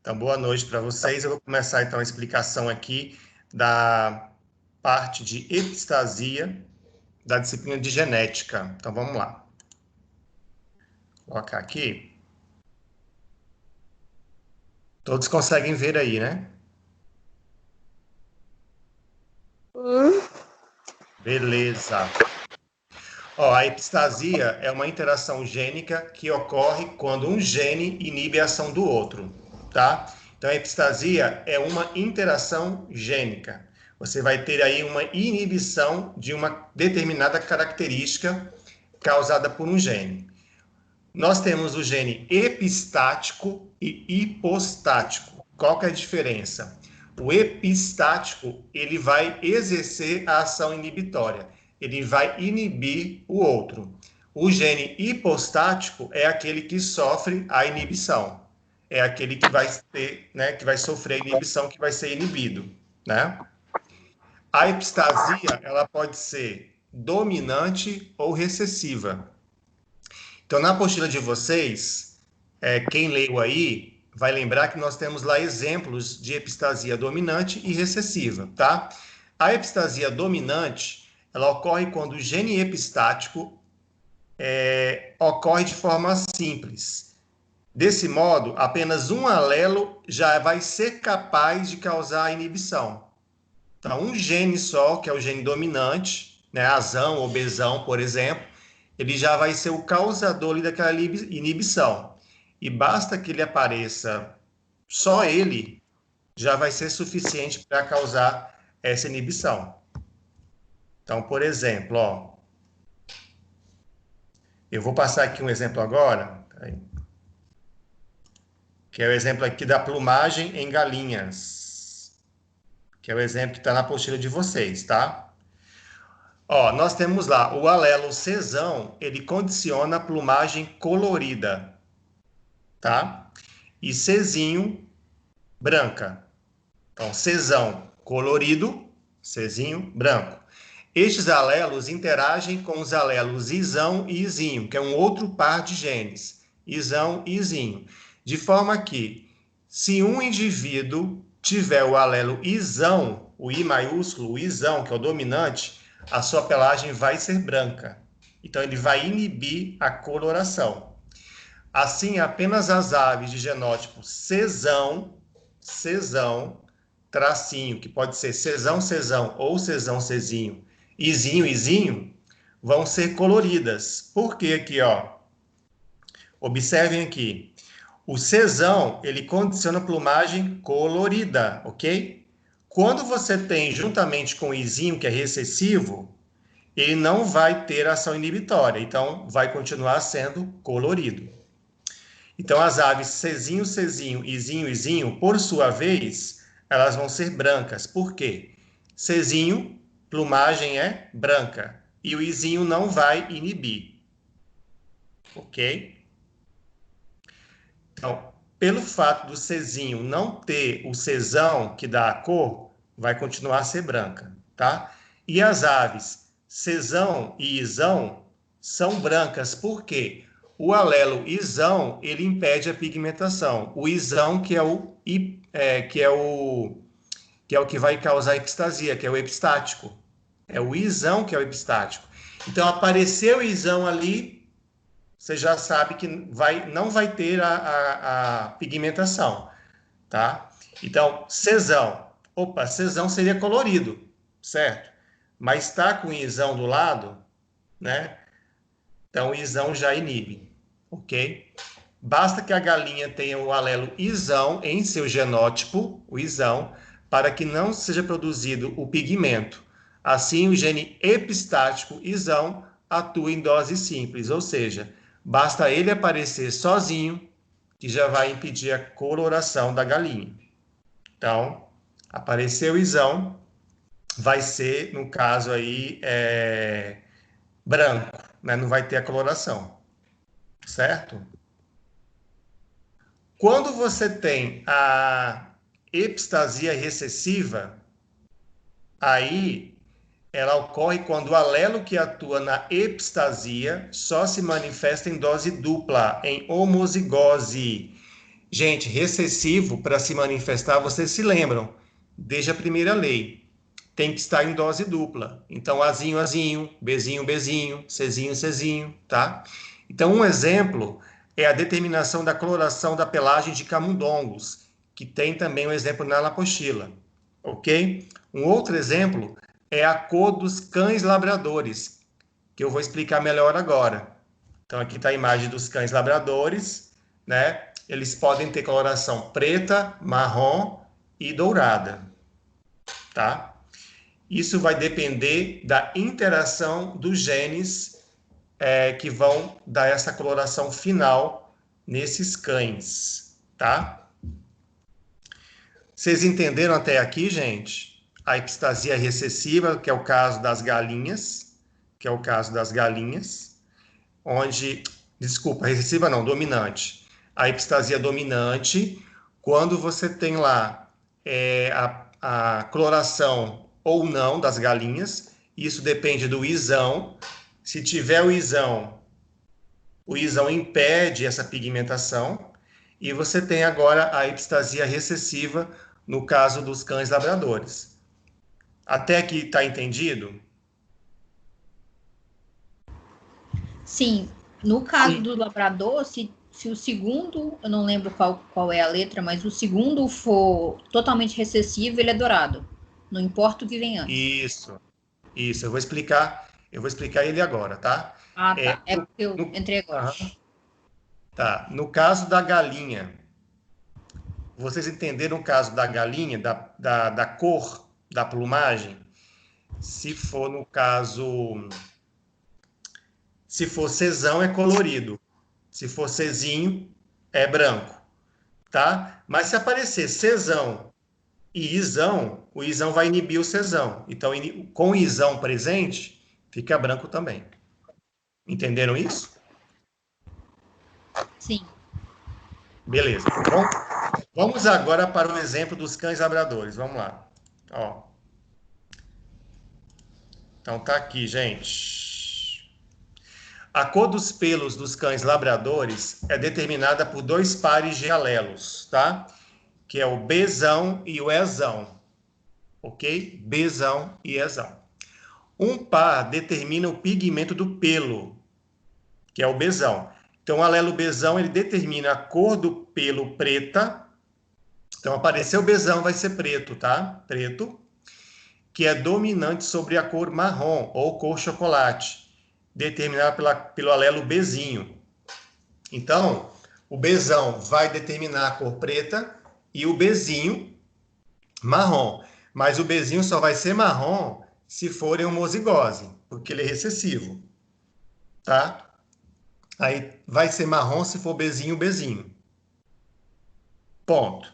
Então, boa noite para vocês. Eu vou começar, então, a explicação aqui da parte de epistasia da disciplina de genética. Então, vamos lá. Vou colocar aqui. Todos conseguem ver aí, né? Beleza. Ó, a epistasia é uma interação gênica que ocorre quando um gene inibe a ação do outro, tá? Então, a epistasia é uma interação gênica. Você vai ter aí uma inibição de uma determinada característica causada por um gene. Nós temos o gene epistático e hipostático. Qual que é a diferença? O epistático, ele vai exercer a ação inibitória. Ele vai inibir o outro. O gene hipostático é aquele que sofre a inibição. É aquele que vai ter, né, que vai sofrer a inibição, que vai ser inibido, né? A epistasia, ela pode ser dominante ou recessiva. Então, na apostila de vocês, quem leu aí vai lembrar que nós temos lá exemplos de epistasia dominante e recessiva, tá? A epistasia dominante, ela ocorre quando o gene epistático ocorre de forma simples. Desse modo, apenas um alelo já vai ser capaz de causar a inibição. Então, um gene só, que é o gene dominante, né, azão ou besão, por exemplo, ele já vai ser o causador daquela inibição. E basta que ele apareça, só ele já vai ser suficiente para causar essa inibição. Então, por exemplo, ó, eu vou passar aqui um exemplo agora, que é o exemplo aqui da plumagem em galinhas, que é o exemplo que está na apostila de vocês, tá? Ó, nós temos lá o alelo Czão, ele condiciona a plumagem colorida, tá? E Czinho, branca. Então, Czão, colorido, Czinho, branco. Estes alelos interagem com os alelos Izão e Izinho, que é um outro par de genes, Izão e Izinho. De forma que, se um indivíduo tiver o alelo Izão, o I maiúsculo, o Izão, que é o dominante, a sua pelagem vai ser branca. Então, ele vai inibir a coloração. Assim, apenas as aves de genótipo Czão, tracinho, que pode ser Czão ou Czinho, Izinho, vão ser coloridas. Por quê aqui, ó? Observem aqui. O Czão, ele condiciona a plumagem colorida, ok? Quando você tem juntamente com o Izinho, que é recessivo, ele não vai ter ação inibitória, então vai continuar sendo colorido. Então, as aves Czinho, Izinho, por sua vez, elas vão ser brancas. Por quê? Czinho, plumagem é branca, e o Izinho não vai inibir. Ok? Então, pelo fato do Czinho não ter o Czão, que dá a cor, vai continuar a ser branca, tá? E as aves Czão e Izão são brancas, por quê? O alelo Izão, ele impede a pigmentação. O Izão, que é o que vai causar epistasia, que é o epistático. É o Izão que é o epistático. Então, apareceu o Izão ali, você já sabe que não vai ter a pigmentação, tá? Então, Czão. Opa, Czão seria colorido, certo? Mas está com o Izão do lado, né? Então, o Izão já inibe, ok? Basta que a galinha tenha o alelo Izão em seu genótipo, o Izão, para que não seja produzido o pigmento. Assim, o gene epistático Izão atua em dose simples, ou seja, basta ele aparecer sozinho, que já vai impedir a coloração da galinha. Então, apareceu o Izão, vai ser, no caso aí, branco, né? Não vai ter a coloração, certo? Quando você tem a epistasia recessiva, aí ela ocorre quando o alelo que atua na epistasia só se manifesta em dose dupla, em homozigose. Gente, recessivo, para se manifestar, vocês se lembram, desde a primeira lei, tem que estar em dose dupla. Então, Azinho, Azinho, Bzinho, Bzinho, Czinho, Czinho, tá? Então, um exemplo é a determinação da coloração da pelagem de camundongos, que tem também um exemplo na apostila, ok? Um outro exemplo é a cor dos cães labradores, que eu vou explicar melhor agora. Então, aqui está a imagem dos cães labradores, né? Eles podem ter coloração preta, marrom e dourada, tá? Isso vai depender da interação dos genes que vão dar essa coloração final nesses cães, tá? Vocês entenderam até aqui, gente? A epistasia recessiva, que é o caso das galinhas, onde, desculpa, recessiva não, dominante. A epistasia dominante, quando você tem lá a coloração ou não das galinhas, isso depende do isão. Se tiver o isão impede essa pigmentação, e você tem agora a epistasia recessiva no caso dos cães labradores. Até aqui está entendido? Sim, no caso do labrador, se o segundo, eu não lembro qual é a letra, mas o segundo for totalmente recessivo, ele é dourado. Não importa o que vem antes. Isso, eu vou explicar ele agora, tá? Ah, tá. É porque eu entrei agora. Tá. No caso da galinha, vocês entenderam o caso da galinha, da cor da plumagem? Se for no caso, se for Czão é colorido, se for Czinho é branco, tá? Mas se aparecer Czão e Izão, o Izão vai inibir o Czão. Então, com o Izão presente, fica branco também. Entenderam isso? Sim. Beleza. Então, vamos agora para o exemplo dos cães labradores. Vamos lá. Ó. Então, tá aqui, gente. A cor dos pelos dos cães labradores é determinada por dois pares de alelos, tá? Que é o Bzão e o Ezão. Ok? Bzão e Ezão. Um par determina o pigmento do pelo, que é o Bzão. Então, o alelo Bzão, ele determina a cor do pelo preta. Então, apareceu o Bzão, vai ser preto, tá? Preto. Que é dominante sobre a cor marrom ou cor chocolate, determinada pelo alelo Bzinho. Então, o Bzão vai determinar a cor preta e o Bzinho marrom. Mas o Bzinho só vai ser marrom se for em homozigose, porque ele é recessivo, tá? Aí vai ser marrom se for Bzinho, Bzinho. Ponto.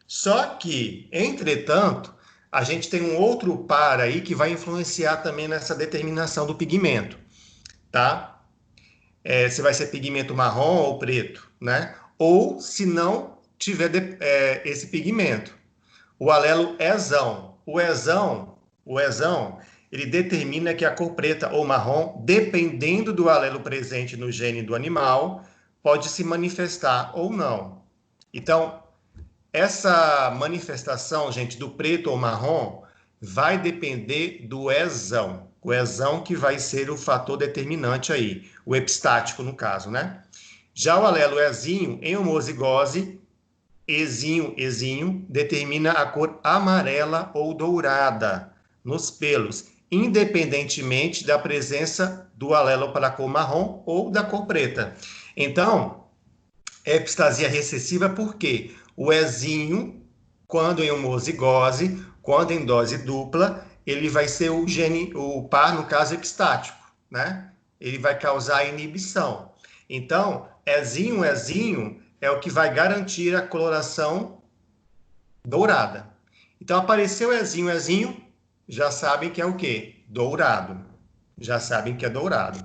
Só que, entretanto, a gente tem um outro par aí que vai influenciar também nessa determinação do pigmento, tá? Se vai ser pigmento marrom ou preto, né? Ou se não tiver esse pigmento. O alelo Ezão. O Ezão, ele determina que a cor preta ou marrom, dependendo do alelo presente no gene do animal, pode se manifestar ou não. Então, essa manifestação, gente, do preto ou marrom, vai depender do Ezão. O Ezão que vai ser o fator determinante aí, o epistático no caso, né? Já o alelo Ezinho, em homozigose, Ezinho, determina a cor amarela ou dourada nos pelos, independentemente da presença do alelo para a cor marrom ou da cor preta. Então, epistasia recessiva por quê? O Ezinho, quando em homozigose, quando em dose dupla, ele vai ser o par, no caso, epistático, né? Ele vai causar inibição. Então, Ezinho é o que vai garantir a coloração dourada. Então, apareceu Ezinho, já sabem que é o quê? Dourado. Já sabem que é dourado,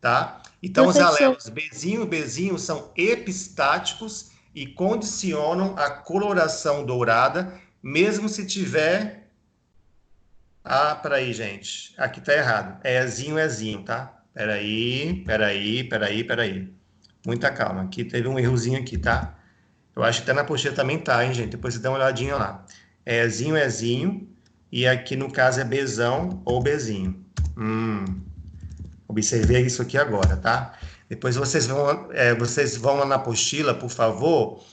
tá? Então, os alelos Bzinho são epistáticos e condicionam a coloração dourada, mesmo se tiver... Ah, peraí, gente. Aqui tá errado. É Ezinho, tá? Peraí. Muita calma. Aqui teve um errozinho aqui, tá? Eu acho que até na apostila também tá, hein, gente? Depois você dá uma olhadinha lá. É Ezinho, Ezinho. E aqui, no caso, é Bzão ou Bzinho. Observei isso aqui agora, tá? Depois vocês vão lá na apostila, por favor,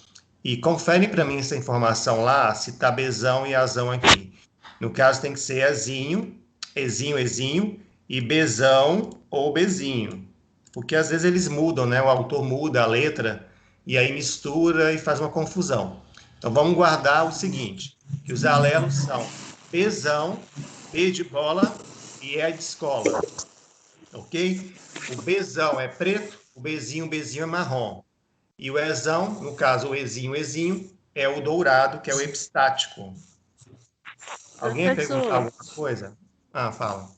e conferem para mim essa informação lá, se tá Bzão e Azão aqui. No caso, tem que ser Ezinho, Ezinho, Ezinho, e Bzão ou Bzinho. Porque às vezes eles mudam, né? O autor muda a letra e aí mistura e faz uma confusão. Então vamos guardar o seguinte, que os alelos são Bzão, B de bola e E de escola, ok? O Bzão é preto, o Bzinho é marrom. E o Ezão, no caso o Ezinho, é o dourado, que é o epistático. Alguém ia perguntar Professor, alguma coisa? Ah, fala.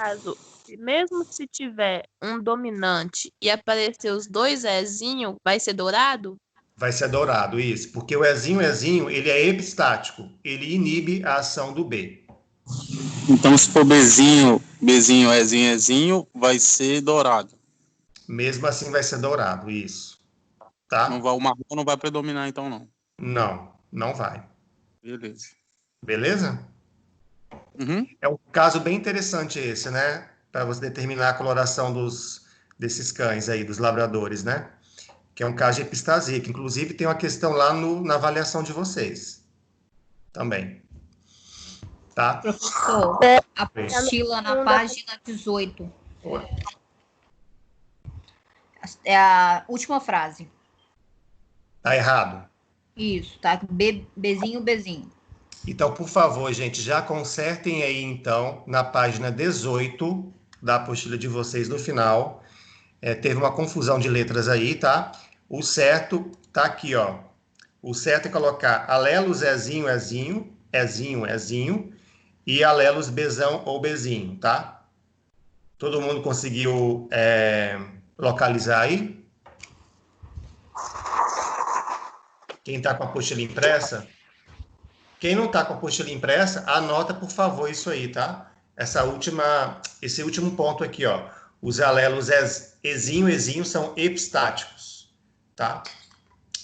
caso, mesmo se tiver um dominante e aparecer os dois Ezinho, vai ser dourado? Vai ser dourado, isso. Porque o Ezinho, ele é epistático. Ele inibe a ação do B. Então, se for Bzinho, Ezinho, vai ser dourado. Mesmo assim vai ser dourado, isso. Tá? O marrom não vai predominar, então, não. Não, não vai. Beleza. Beleza? Uhum. É um caso bem interessante esse, né? Para você determinar a coloração desses cães aí, dos labradores, né? Que é um caso de epistasia, que inclusive tem uma questão lá na avaliação de vocês. Também. Tá? Professor, apostila na página 18. Oi. É a última frase. Tá errado. Isso, tá? Bzinho. Então, por favor, gente, já consertem aí, então, na página 18 da apostila de vocês no final. Teve uma confusão de letras aí, tá? O certo tá aqui, ó. O certo é colocar alelos Ezinho, e alelos Bzão ou Bzinho, tá? Todo mundo conseguiu localizar aí? Quem tá com a apostila impressa? Quem não tá com a apostila impressa, anota, por favor, isso aí, tá? Esse último ponto aqui, ó. Os alelos Ezinho são epistáticos, tá?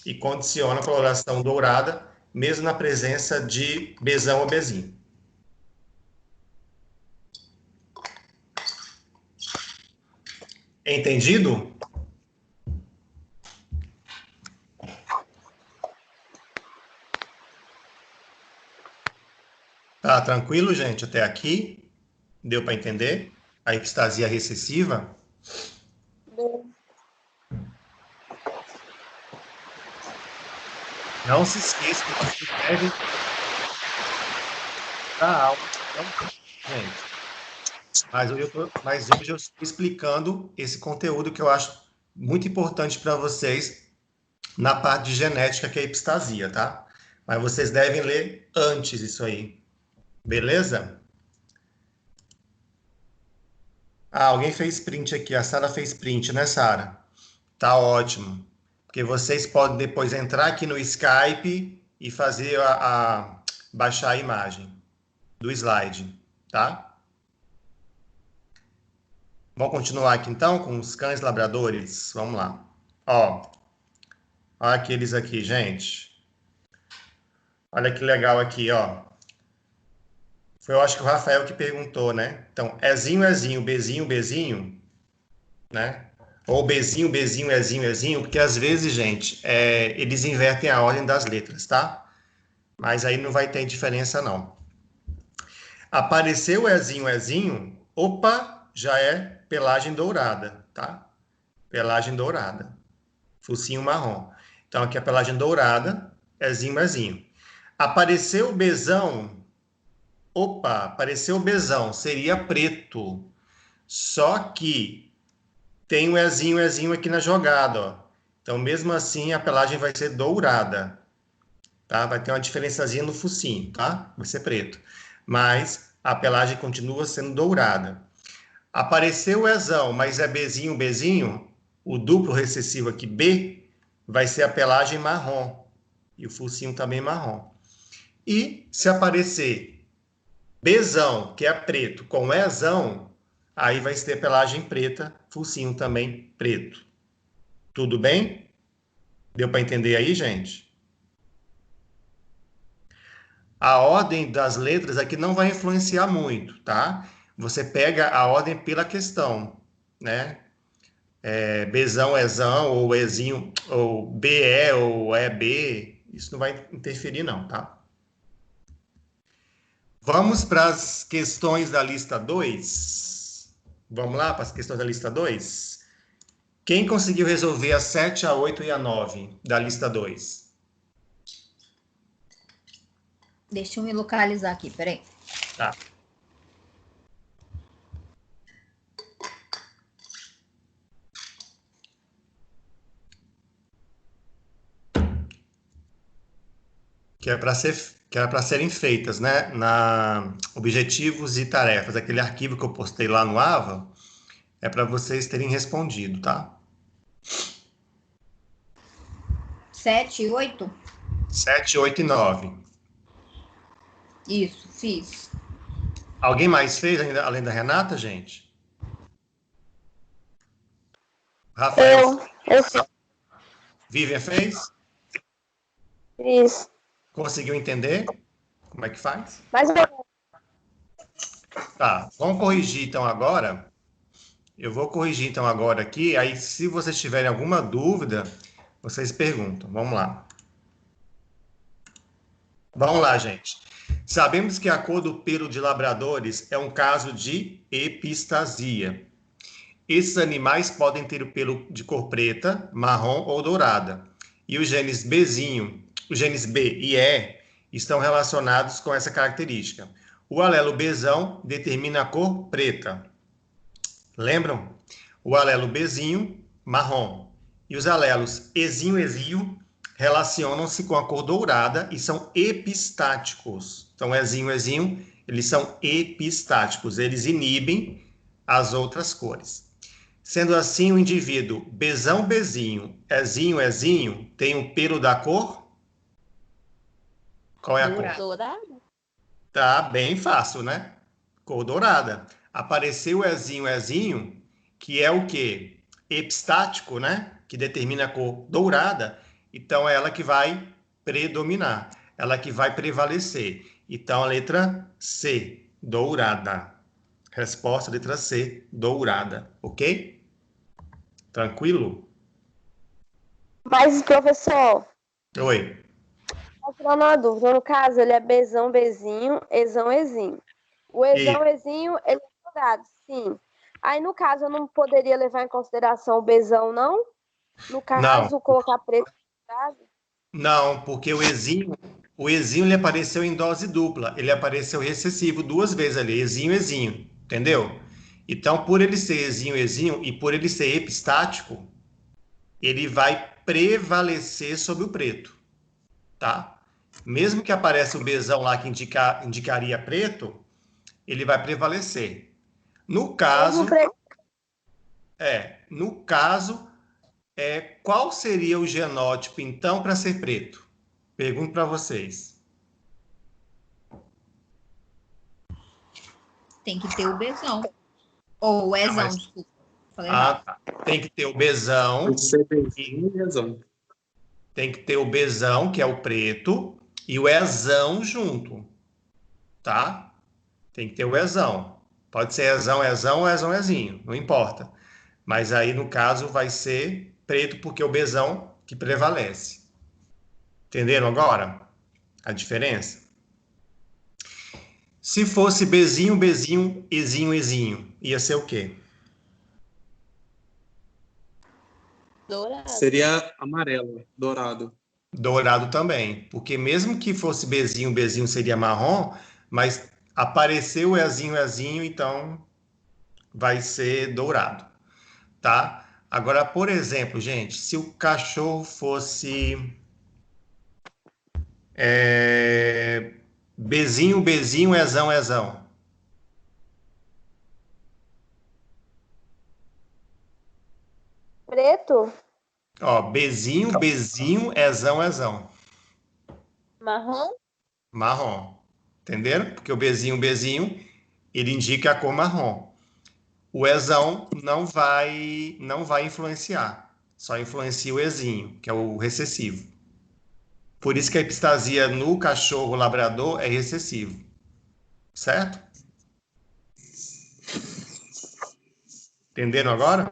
E condicionam a coloração dourada, mesmo na presença de Bzão ou Bzinho. Entendido? Tá tranquilo, gente? Até aqui? Deu para entender? A epistasia recessiva? Não se esqueça que vocês devem dar aula. Gente. Mas hoje eu estou explicando esse conteúdo que eu acho muito importante para vocês na parte de genética, que é a epistasia, tá? Mas vocês devem ler antes isso aí. Beleza? Ah, alguém fez print aqui. A Sara fez print, né, Sara? Tá ótimo. Porque vocês podem depois entrar aqui no Skype e fazer baixar a imagem do slide, tá? Vamos continuar aqui então com os cães labradores. Vamos lá. Ó aqueles aqui, gente. Olha que legal aqui, ó. Foi, eu acho que o Rafael que perguntou, né? Então, Ezinho, Bzinho, né? Ou Bzinho, Ezinho, porque às vezes, gente, eles invertem a ordem das letras, tá? Mas aí não vai ter diferença, não. Apareceu Ezinho, opa, já é pelagem dourada, tá? Pelagem dourada. Focinho marrom. Então, aqui é a pelagem dourada, Ezinho. Apareceu o Bzão, opa, apareceu o Bzão, seria preto. Só que tem o Ezinho aqui na jogada, ó. Então, mesmo assim, a pelagem vai ser dourada, tá? Vai ter uma diferençazinha no focinho, tá? Vai ser preto. Mas a pelagem continua sendo dourada. Apareceu o Ezão, mas é Bzinho, o duplo recessivo aqui, B, vai ser a pelagem marrom. E o focinho também marrom. E se aparecer Bzão, que é preto, com Ezão, aí vai ter pelagem preta, focinho também preto. Tudo bem? Deu para entender aí, gente? A ordem das letras aqui não vai influenciar muito, tá? Você pega a ordem pela questão, né? Bzão, Ezão, ou Ezinho, ou BE, ou EB, isso não vai interferir não, tá? Vamos para as questões da lista 2. Vamos lá para as questões da lista 2? Quem conseguiu resolver a 7, a 8 e a 9 da lista 2? Deixa eu me localizar aqui, peraí. Tá. Que era para serem feitas, né? Na objetivos e tarefas, aquele arquivo que eu postei lá no Ava, é para vocês terem respondido, tá? 7 e 8? 7, 8 e 9. Isso, fiz. Alguém mais fez ainda, além da Renata, gente? Rafael? Eu fiz. Vivian fez? Fiz. Conseguiu entender como é que faz? Mas Tá, vamos corrigir então agora. Eu vou corrigir então agora aqui, aí se vocês tiverem alguma dúvida, vocês perguntam. Vamos lá. Vamos lá, gente. Sabemos que a cor do pelo de labradores é um caso de epistasia. Esses animais podem ter o pelo de cor preta, marrom ou dourada. E os genes os genes B e E estão relacionados com essa característica. O alelo Bzão determina a cor preta. Lembram? O alelo Bzinho, marrom. E os alelos Ezinho e Ezinho relacionam-se com a cor dourada e são epistáticos. Então, Ezinho e Ezinho, eles são epistáticos. Eles inibem as outras cores. Sendo assim, o indivíduo Bzão, Bzinho, Ezinho, Ezinho, tem um pelo da cor? Qual é a cor? dourado? Tá bem fácil, né? Cor dourada. Apareceu o Ezinho, Ezinho, que é o quê? Epistático, né? Que determina a cor dourada. Então, é ela que vai predominar. Ela que vai prevalecer. Então, a letra C, dourada. Resposta, letra C, dourada. Ok? Tranquilo? Mas, professor, Oi. tô tirando uma dúvida. No caso, ele é Bzão, Bzinho, Ezão, Ezinho. O Ezão, Ezinho, ele é dourado, sim. Aí, no caso, eu não poderia levar em consideração o Bzão, não? No caso, Não. colocar preto dourado? Não, porque o Ezinho ele apareceu em dose dupla. Ele apareceu recessivo duas vezes ali, Ezinho, Ezinho. Entendeu? Então, por ele ser Ezinho, Ezinho e por ele ser epistático, ele vai prevalecer sobre o preto, tá? Mesmo que apareça o Bzão lá que indicaria preto, ele vai prevalecer. No caso, qual seria o genótipo, então, para ser preto? Pergunto para vocês. Tem que ter o Bzão. Ou o Ezão, desculpa. Falei errado. Tá. Tem que ter o Bzão. Tem que ser Bzinho e Ezão. Tem que ter o Bzão, que é o preto, e o Ezão junto, tá? Tem que ter o Ezão. Pode ser Ezão, Ezão ou Ezão, Ezinho, não importa. Mas aí, no caso, vai ser preto porque é o Bzão que prevalece. Entenderam agora a diferença? Se fosse Bzinho, Bzinho, Ezinho, Ezinho, ia ser o quê? Dourado. Seria amarelo, dourado. Dourado também, porque mesmo que fosse Bzinho, Bzinho seria marrom, mas apareceu o Ezinho, Ezinho, então vai ser dourado, tá? Agora, por exemplo, gente, se o cachorro fosse Bzinho, Bzinho, Ezão, Ezão. Preto? Ó, Bzinho, Bzinho, Ezão, Ezão. Marrom? Marrom. Entenderam? Porque o Bzinho, Bzinho, ele indica a cor marrom. O Ezão não vai influenciar, Só influencia o Ezinho, que é o recessivo. Por isso que a epistasia no cachorro labrador é recessivo. Certo? Entenderam agora?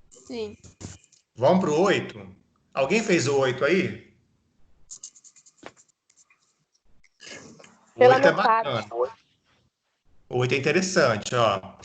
Sim. Vamos para o 8? Alguém fez o 8 aí? O Pela 8 é metade. bacana. O 8 é interessante, ó.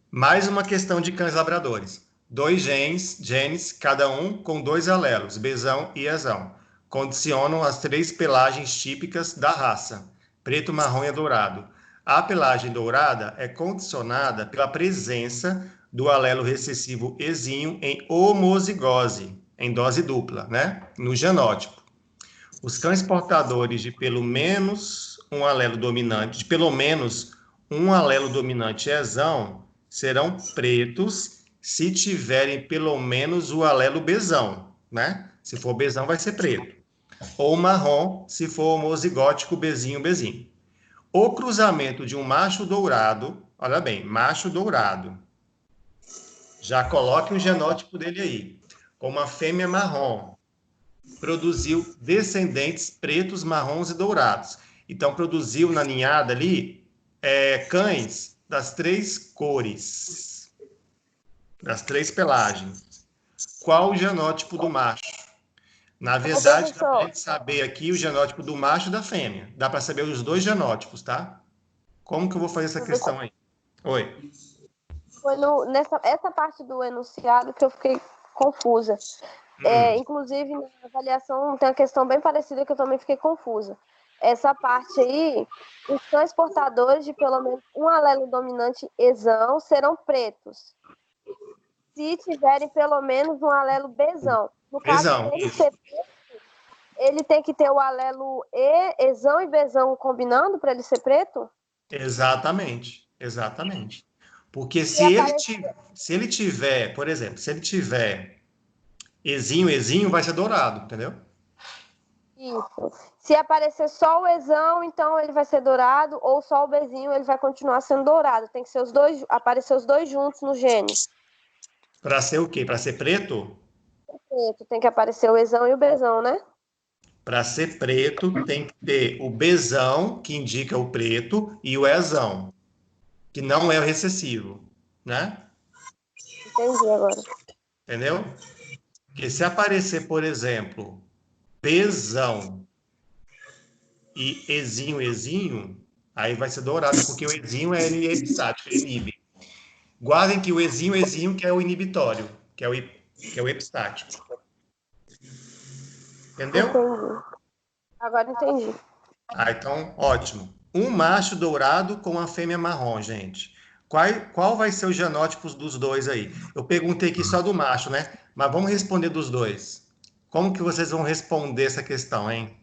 Mais uma questão de cães labradores. 2 genes, cada um com 2 alelos, Bzão e Ezão. Condicionam as 3 pelagens típicas da raça, preto, marrom e dourado. A pelagem dourada é condicionada pela presença do alelo recessivo Ezinho em homozigose, em dose dupla, né? No genótipo. Os cães portadores de pelo menos um alelo dominante Ezão serão pretos se tiverem pelo menos o alelo Bzão, né? Se for Bzão, vai ser preto. Ou marrom, se for homozigótico Bzinho. O cruzamento de um macho dourado, olha bem, macho dourado, já coloque o genótipo dele aí, com uma fêmea marrom, produziu descendentes pretos, marrons e dourados. Então, produziu na ninhada ali cães das 3 cores, das 3 pelagens. Qual o genótipo do macho? Na verdade, dá para a gente saber aqui o genótipo do macho e da fêmea. Dá para saber os 2 genótipos, tá? Como que eu vou fazer essa questão aí? Oi. Foi essa parte do enunciado que eu fiquei confusa. Inclusive, na avaliação tem uma questão bem parecida que eu também fiquei confusa. Essa parte aí, os cães portadores de pelo menos um alelo dominante Ezão serão pretos. Se tiverem pelo menos um alelo Bzão. No caso, dele ser preto, ele tem que ter o alelo Ezão e Bzão combinando para ele ser preto? Exatamente. Porque se ele tiver, por exemplo, se ele tiver Ezinho vai ser dourado, entendeu? Isso. Se aparecer só o Ezão, então ele vai ser dourado, ou só o Bzinho, ele vai continuar sendo dourado. Tem que ser os dois, aparecer os dois juntos no gene. Para ser o quê? Para ser preto? Preto. Tem que aparecer o Ezão e o Bzão, né? Para ser preto, tem que ter o Bzão, que indica o preto, e o Ezão, que não é o recessivo, né? Entendi agora. Entendeu? Porque se aparecer, por exemplo, Bzão e Ezinho, aí vai ser dourado, porque o Ezinho ele é epistático, ele inibe. Guardem que o Ezinho que é o inibitório, que é o epistático. Entendeu? Entendi. Agora entendi. Então, ótimo. Um macho dourado com uma fêmea marrom, gente. Qual vai ser o genótipo dos dois aí? Eu perguntei aqui só do macho, né? Mas vamos responder dos dois. Como que vocês vão responder essa questão, hein?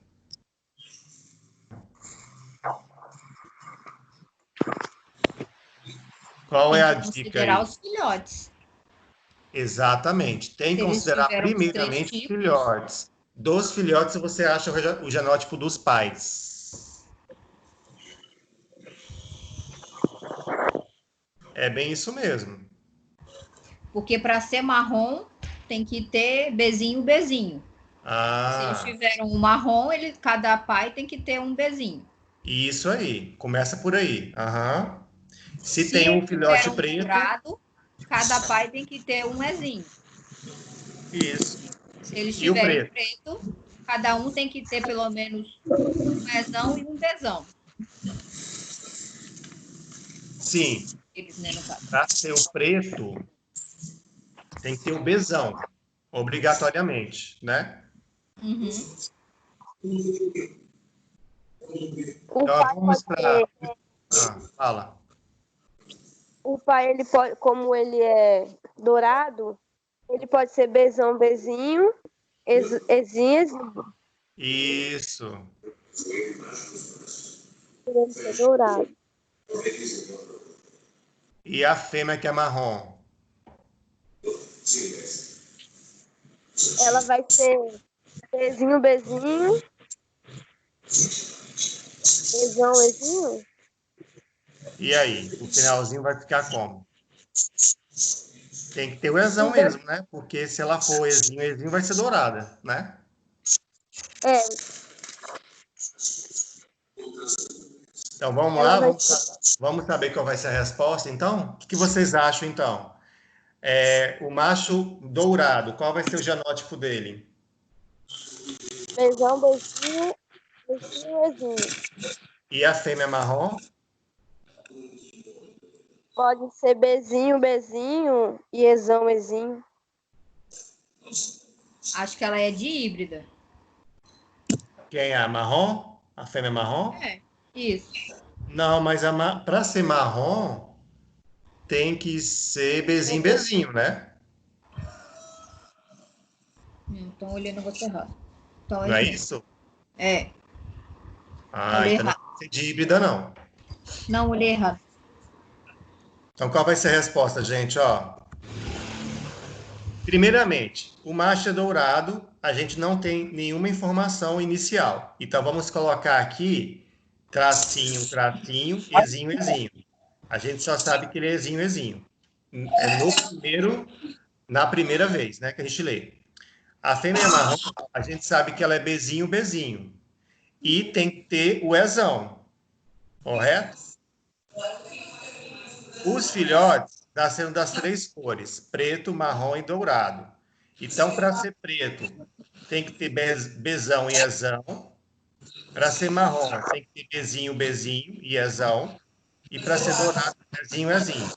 Qual é a dica aí? Considerar os filhotes. Exatamente. Tem que considerar primeiramente os filhotes. Dos filhotes, você acha o genótipo dos pais. É bem isso mesmo. Porque para ser marrom, tem que ter Bzinho. Se eles tiverem um marrom, cada pai tem que ter um Bzinho. Isso aí. Começa por aí. Uhum. Se tem um filhote preto... dourado, cada pai tem que ter um Ezinho. Isso. Se eles tiverem preto, cada um tem que ter pelo menos um Ezão e um Bzão. Sim. Para ser o preto, tem que ter o Bzão, obrigatoriamente, né? Uhum. Então, vamos para... fala. O pai, ele pode, como ele é dourado, ele pode ser Bzinho, Ezinho. Isso. Ele ser dourado. E a fêmea que é marrom? Ela vai ser Bzinho, Ezinho. E aí? O finalzinho vai ficar como? Tem que ter o Ezão mesmo, né? Porque se ela for Ezinho, Ezinho vai ser dourada, né? É, Então, vamos ela lá, vai vamos saber qual vai ser a resposta, então? O que vocês acham, então? O macho dourado, qual vai ser o genótipo dele? Bezão, bezinho, bezinho, ezinho. E a fêmea marrom? Pode ser bezinho, bezinho e ezão, ezinho. Acho que ela é de híbrida. Quem é a marrom? A fêmea marrom? É, isso. Não, mas para ser marrom, tem que ser bezinho, bezinho, né? Então olhei no negócio errado. Então Não é ezinho. isso? É, Ah, olhei então não errado. pode ser de híbrida, não. Não, olhei errado. Então, qual vai ser a resposta, gente? Ó, primeiramente, o macho é dourado, a gente não tem nenhuma informação inicial. Então, vamos colocar aqui tracinho, tracinho, ezinho, ezinho. A gente só sabe que ele é ezinho, ezinho. Na primeira vez, né, que a gente lê. A fêmea marrom, a gente sabe que ela é bezinho, bezinho. E tem que ter o ezão, correto? Os filhotes nasceram das três cores, preto, marrom e dourado. Então, para ser preto, tem que ter bezão e ezão. Para ser marrom, tem que ter bezinho, bezinho e ezão. E para ser dourado, bezinho, ezinho.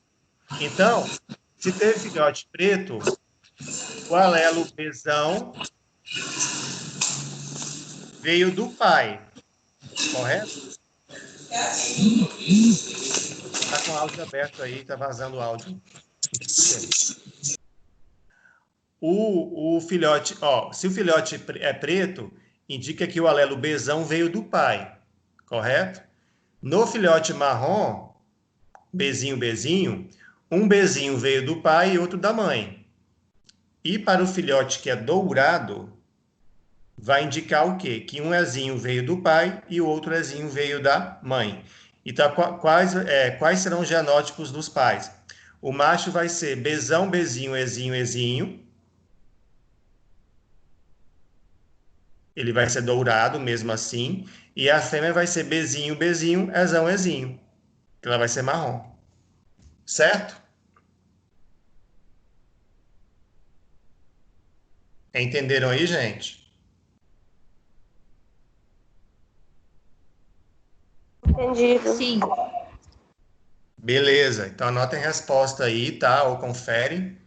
Então, se teve filhote preto, o alelo bezão veio do pai, correto? Tá com o áudio aberto aí, tá vazando o áudio. O filhote, ó, se o filhote é preto, indica que o alelo bezão veio do pai, correto? No filhote marrom, bezinho, bezinho, um bezinho veio do pai e outro da mãe. E para o filhote que é dourado, vai indicar o quê? Que um ezinho veio do pai e o outro ezinho veio da mãe. Então, quais serão os genótipos dos pais? O macho vai ser bezão, bezinho, ezinho, ezinho. Ele vai ser dourado mesmo assim. E a fêmea vai ser bezinho, bezinho, ezão, ezinho. Ela vai ser marrom. Certo? Entenderam aí, gente? Entendido. Sim. Beleza. Então anotem a resposta aí, tá? Ou confere.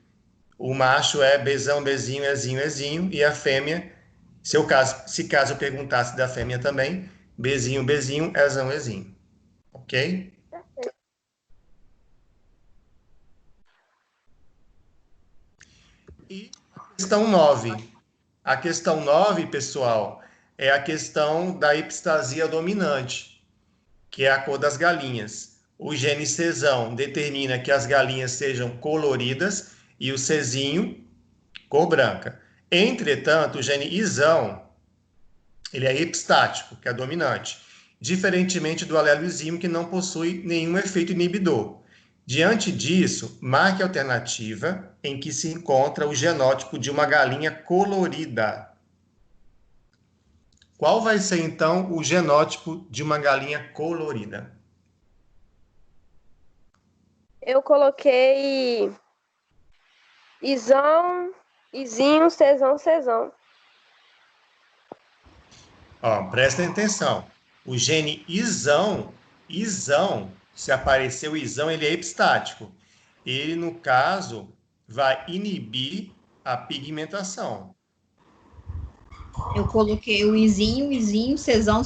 O macho é bezão, bezinho, ezinho, ezinho. E a fêmea, se caso eu perguntasse da fêmea também, bezinho, bezinho, ezão, ezinho. Ok? E a questão 9. A questão 9, pessoal, é a questão da epistasia dominante, que é a cor das galinhas. O gene Czão determina que as galinhas sejam coloridas e o Czinho, cor branca. Entretanto, o gene Izão, ele é epistático, que é dominante, diferentemente do alelo Izimo, que não possui nenhum efeito inibidor. Diante disso, marque a alternativa em que se encontra o genótipo de uma galinha colorida. Qual vai ser, então, o genótipo de uma galinha colorida? Eu coloquei izão, izinho, cezão, cezão. Ó, prestem atenção. O gene isão, se aparecer o isão, ele é epistático. Ele, no caso, vai inibir a pigmentação. Eu coloquei o izinho, cezão.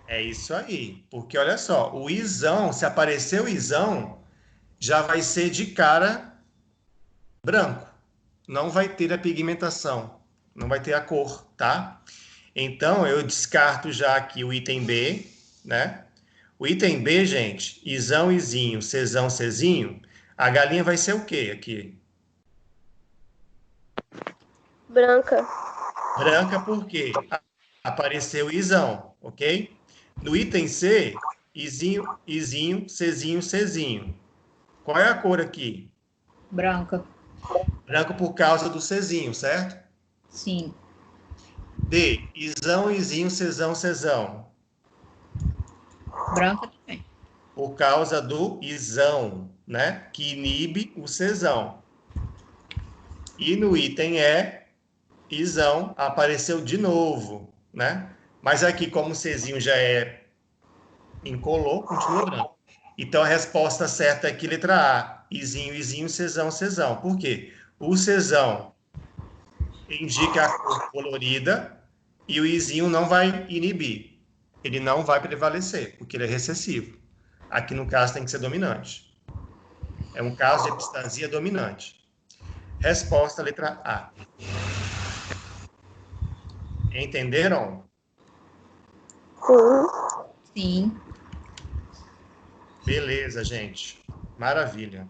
É isso aí. Porque, olha só, o isão, se aparecer o isão, já vai ser de cara branco. Não vai ter a pigmentação, não vai ter a cor, tá? Então, eu descarto já aqui o item B, né? O item B, gente, isão, izinho, cezão, cezinho, a galinha vai ser o quê aqui? Branca. Branca porque apareceu isão, ok? No item C, izinho, cezinho, cezinho. Qual é a cor aqui? Branca. Branco por causa do Czinho, certo? Sim. D, Izão, Izinho, Czão, Czão. Branca também. Por causa do Izão, né? Que inibe o Czão. E no item E, Izão apareceu de novo, né? Mas aqui, como o Czinho já é incolor, continua branco. Então, a resposta certa aqui, letra A. Izinho, Izinho, Czão, Czão. Por quê? O Czão indica a cor colorida e o Izinho não vai inibir. Ele não vai prevalecer, porque ele é recessivo. Aqui, no caso, tem que ser dominante. É um caso de epistasia dominante. Resposta, letra A. Entenderam? Sim. Sim. Beleza, gente. Maravilha.